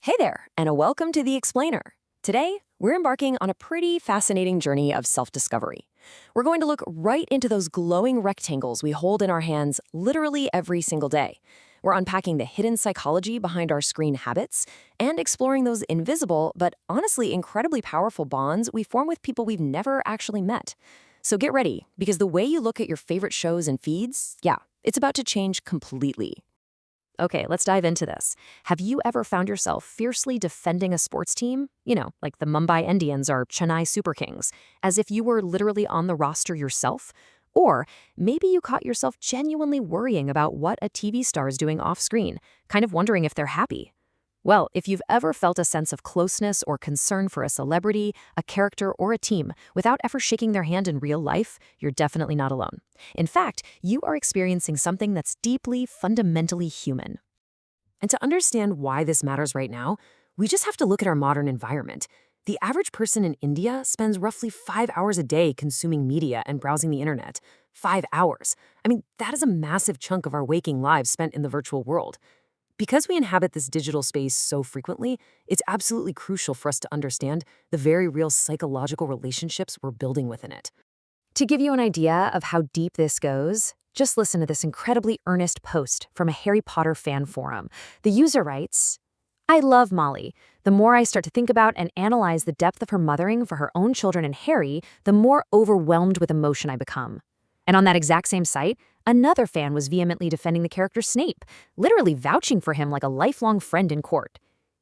Hey there, and a welcome to The Explainer. Today, we're embarking on a pretty fascinating journey of self-discovery. We're going to look right into those glowing rectangles we hold in our hands literally every single day. We're unpacking the hidden psychology behind our screen habits and exploring those invisible but honestly incredibly powerful bonds we form with people we've never actually met. So get ready, because the way you look at your favorite shows and feeds, it's about to change completely. Okay, let's dive into this. Have you ever found yourself fiercely defending a sports team? Like the Mumbai Indians or Chennai Super Kings, as if you were literally on the roster yourself? Or maybe you caught yourself genuinely worrying about what a TV star is doing off screen, kind of wondering if they're happy. Well, if you've ever felt a sense of closeness or concern for a celebrity, a character, or a team without ever shaking their hand in real life, you're definitely not alone. In fact, you are experiencing something that's deeply, fundamentally human. And to understand why this matters right now, we just have to look at our modern environment. The average person in India spends roughly 5 hours a day consuming media and browsing the internet. 5 hours. I mean, that is a massive chunk of our waking lives spent in the virtual world. Because we inhabit this digital space so frequently, it's absolutely crucial for us to understand the very real psychological relationships we're building within it. To give you an idea of how deep this goes, just listen to this incredibly earnest post from a Harry Potter fan forum. The user writes, "I love Molly. The more I start to think about and analyze the depth of her mothering for her own children and Harry, the more overwhelmed with emotion I become." And on that exact same site, another fan was vehemently defending the character Snape, literally vouching for him like a lifelong friend in court.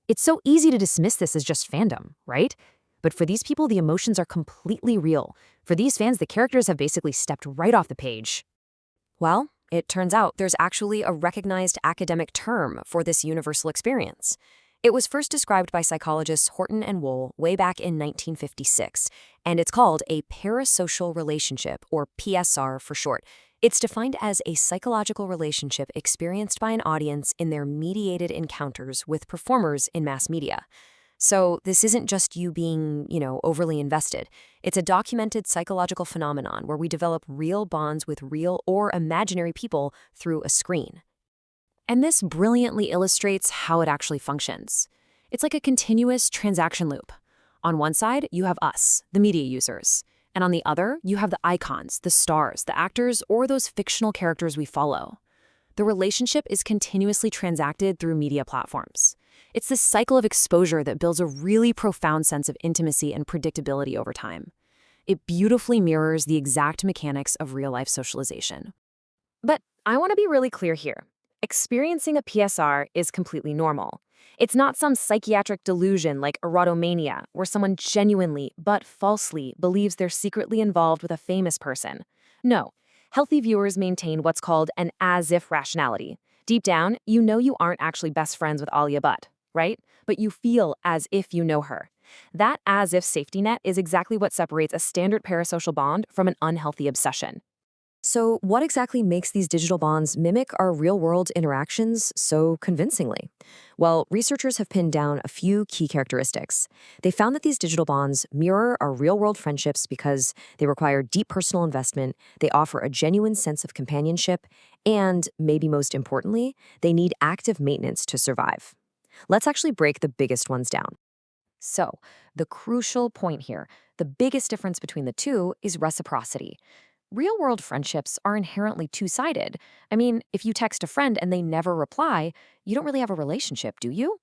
It's so easy to dismiss this as just fandom, right? But for these people, the emotions are completely real. For these fans, the characters have basically stepped right off the page. Well, it turns out there's actually a recognized academic term for this universal experience. It was first described by psychologists Horton and Wohl way back in 1956, and it's called a parasocial relationship, or PSR for short. It's defined as a psychological relationship experienced by an audience in their mediated encounters with performers in mass media. So this isn't just you being, overly invested. It's a documented psychological phenomenon where we develop real bonds with real or imaginary people through a screen. And this brilliantly illustrates how it actually functions. It's like a continuous transaction loop. On one side, you have us, the media users. And on the other, you have the icons, the stars, the actors, or those fictional characters we follow. The relationship is continuously transacted through media platforms. It's this cycle of exposure that builds a really profound sense of intimacy and predictability over time. It beautifully mirrors the exact mechanics of real-life socialization. But I want to be really clear here. Experiencing a PSR is completely normal. It's not some psychiatric delusion like erotomania, where someone genuinely, but falsely, believes they're secretly involved with a famous person. No, healthy viewers maintain what's called an as-if rationality. Deep down, you know you aren't actually best friends with Alia Bhatt, right? But you feel as if you know her. That as-if safety net is exactly what separates a standard parasocial bond from an unhealthy obsession. So what exactly makes these digital bonds mimic our real-world interactions so convincingly? Well, researchers have pinned down a few key characteristics. They found that these digital bonds mirror our real-world friendships because they require deep personal investment, they offer a genuine sense of companionship, and, maybe most importantly, they need active maintenance to survive. Let's actually break the biggest ones down. So, the crucial point here, the biggest difference between the two is reciprocity. Real-world friendships are inherently two-sided. I mean, if you text a friend and they never reply, you don't really have a relationship, do you?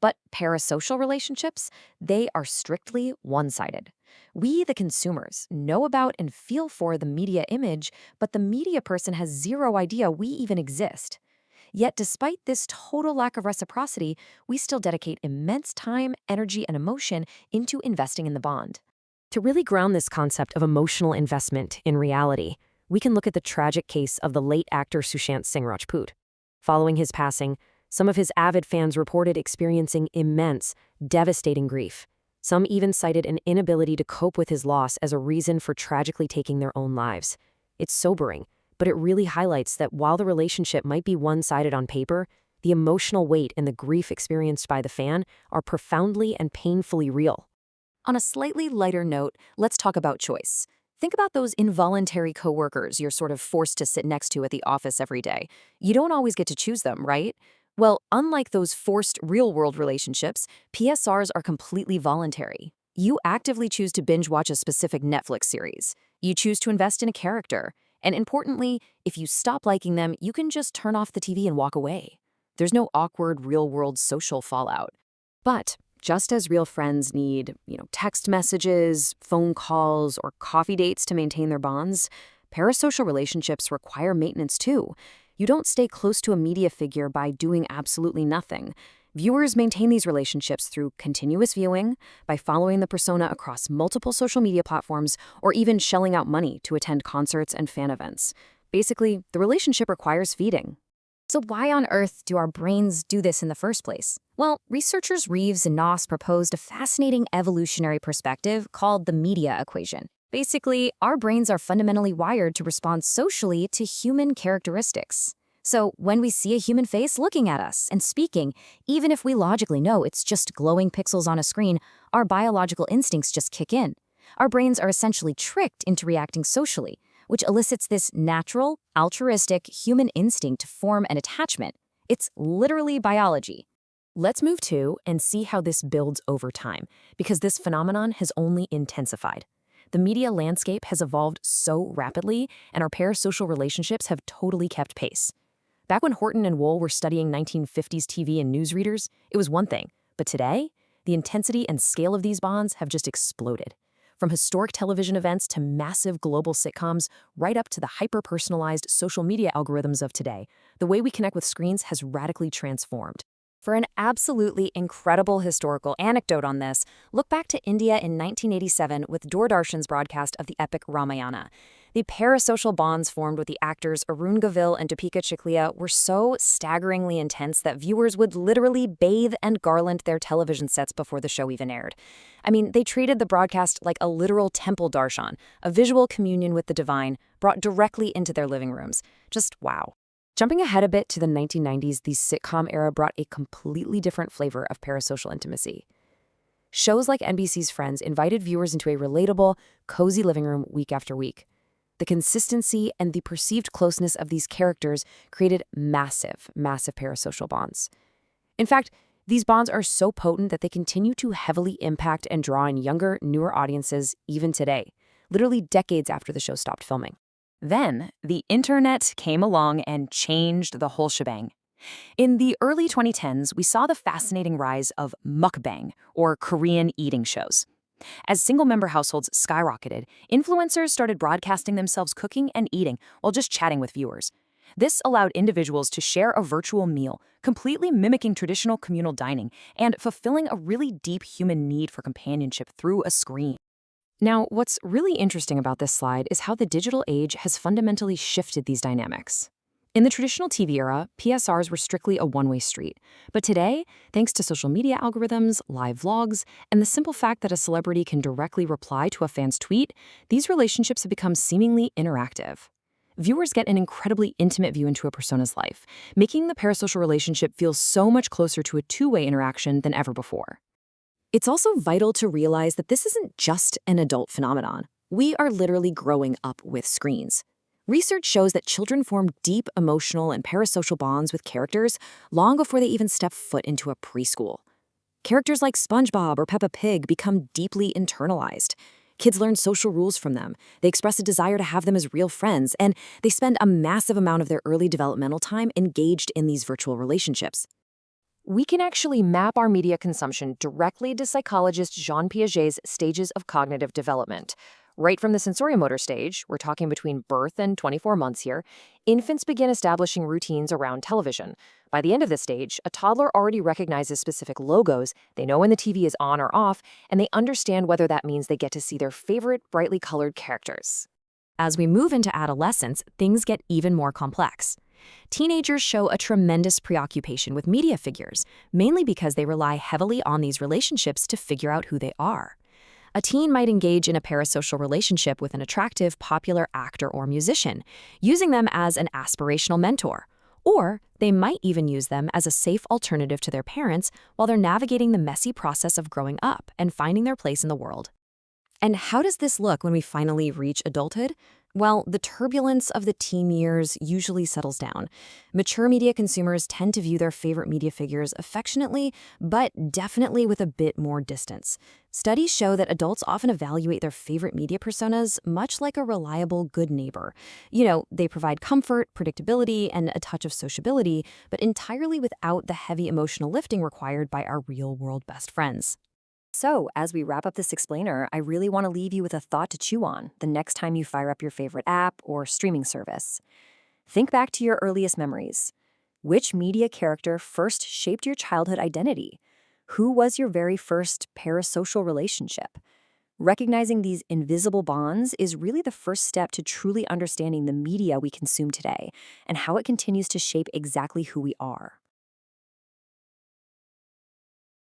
But parasocial relationships, they are strictly one-sided. We, the consumers, know about and feel for the media image, but the media person has zero idea we even exist. Yet despite this total lack of reciprocity, we still dedicate immense time, energy, and emotion into investing in the bond. To really ground this concept of emotional investment in reality, we can look at the tragic case of the late actor Sushant Singh Rajput. Following his passing, some of his avid fans reported experiencing immense, devastating grief. Some even cited an inability to cope with his loss as a reason for tragically taking their own lives. It's sobering, but it really highlights that while the relationship might be one-sided on paper, the emotional weight and the grief experienced by the fan are profoundly and painfully real. On a slightly lighter note, let's talk about choice. Think about those involuntary coworkers you're sort of forced to sit next to at the office every day. You don't always get to choose them, right? Well, unlike those forced real-world relationships, PSRs are completely voluntary. You actively choose to binge watch a specific Netflix series. You choose to invest in a character. And importantly, if you stop liking them, you can just turn off the TV and walk away. There's no awkward real-world social fallout. But just as real friends need, text messages, phone calls, or coffee dates to maintain their bonds, parasocial relationships require maintenance too. You don't stay close to a media figure by doing absolutely nothing. Viewers maintain these relationships through continuous viewing, by following the persona across multiple social media platforms, or even shelling out money to attend concerts and fan events. Basically, the relationship requires feeding. So why on earth do our brains do this in the first place? Well, researchers Reeves and Noss proposed a fascinating evolutionary perspective called the media equation. Basically, our brains are fundamentally wired to respond socially to human characteristics. So when we see a human face looking at us and speaking, even if we logically know it's just glowing pixels on a screen, our biological instincts just kick in. Our brains are essentially tricked into reacting socially, which elicits this natural, altruistic human instinct to form an attachment. It's literally biology. Let's move to and see how this builds over time, because this phenomenon has only intensified. The media landscape has evolved so rapidly, and our parasocial relationships have totally kept pace. Back when Horton and Wohl were studying 1950s TV and newsreaders, it was one thing. But today, the intensity and scale of these bonds have just exploded. From historic television events to massive global sitcoms, right up to the hyper-personalized social media algorithms of today, the way we connect with screens has radically transformed. For an absolutely incredible historical anecdote on this, look back to India in 1987 with Doordarshan's broadcast of the epic Ramayana. The parasocial bonds formed with the actors Arun Govil and Deepika Chiklia were so staggeringly intense that viewers would literally bathe and garland their television sets before the show even aired. I mean, they treated the broadcast like a literal temple darshan, a visual communion with the divine, brought directly into their living rooms. Just wow. Jumping ahead a bit to the 1990s, the sitcom era brought a completely different flavor of parasocial intimacy. Shows like NBC's Friends invited viewers into a relatable, cozy living room week after week. The consistency and the perceived closeness of these characters created massive parasocial bonds. In fact, these bonds are so potent that they continue to heavily impact and draw in younger, newer audiences even today, literally decades after the show stopped filming. Then, the internet came along and changed the whole shebang. In the early 2010s, we saw the fascinating rise of mukbang, or Korean eating shows. As single-member households skyrocketed, influencers started broadcasting themselves cooking and eating while just chatting with viewers. This allowed individuals to share a virtual meal, completely mimicking traditional communal dining and fulfilling a really deep human need for companionship through a screen. Now, what's really interesting about this slide is how the digital age has fundamentally shifted these dynamics. In the traditional TV era, PSRs were strictly a one-way street. But today, thanks to social media algorithms, live vlogs, and the simple fact that a celebrity can directly reply to a fan's tweet, these relationships have become seemingly interactive. Viewers get an incredibly intimate view into a persona's life, making the parasocial relationship feel so much closer to a two-way interaction than ever before. It's also vital to realize that this isn't just an adult phenomenon. We are literally growing up with screens. Research shows that children form deep emotional and parasocial bonds with characters long before they even step foot into a preschool. Characters like SpongeBob or Peppa Pig become deeply internalized. Kids learn social rules from them, they express a desire to have them as real friends, and they spend a massive amount of their early developmental time engaged in these virtual relationships. We can actually map our media consumption directly to psychologist Jean Piaget's stages of cognitive development. Right from the sensorimotor stage, we're talking between birth and 24 months here, infants begin establishing routines around television. By the end of this stage, a toddler already recognizes specific logos, they know when the TV is on or off, and they understand whether that means they get to see their favorite brightly colored characters. As we move into adolescence, things get even more complex. Teenagers show a tremendous preoccupation with media figures, mainly because they rely heavily on these relationships to figure out who they are. A teen might engage in a parasocial relationship with an attractive, popular actor or musician, using them as an aspirational mentor. Or they might even use them as a safe alternative to their parents while they're navigating the messy process of growing up and finding their place in the world. And how does this look when we finally reach adulthood? Well, the turbulence of the teen years usually settles down. Mature media consumers tend to view their favorite media figures affectionately, but definitely with a bit more distance. Studies show that adults often evaluate their favorite media personas much like a reliable good neighbor. They provide comfort, predictability, and a touch of sociability, but entirely without the heavy emotional lifting required by our real-world best friends. So, as we wrap up this explainer, I really want to leave you with a thought to chew on the next time you fire up your favorite app or streaming service. Think back to your earliest memories. Which media character first shaped your childhood identity? Who was your very first parasocial relationship? Recognizing these invisible bonds is really the first step to truly understanding the media we consume today and how it continues to shape exactly who we are.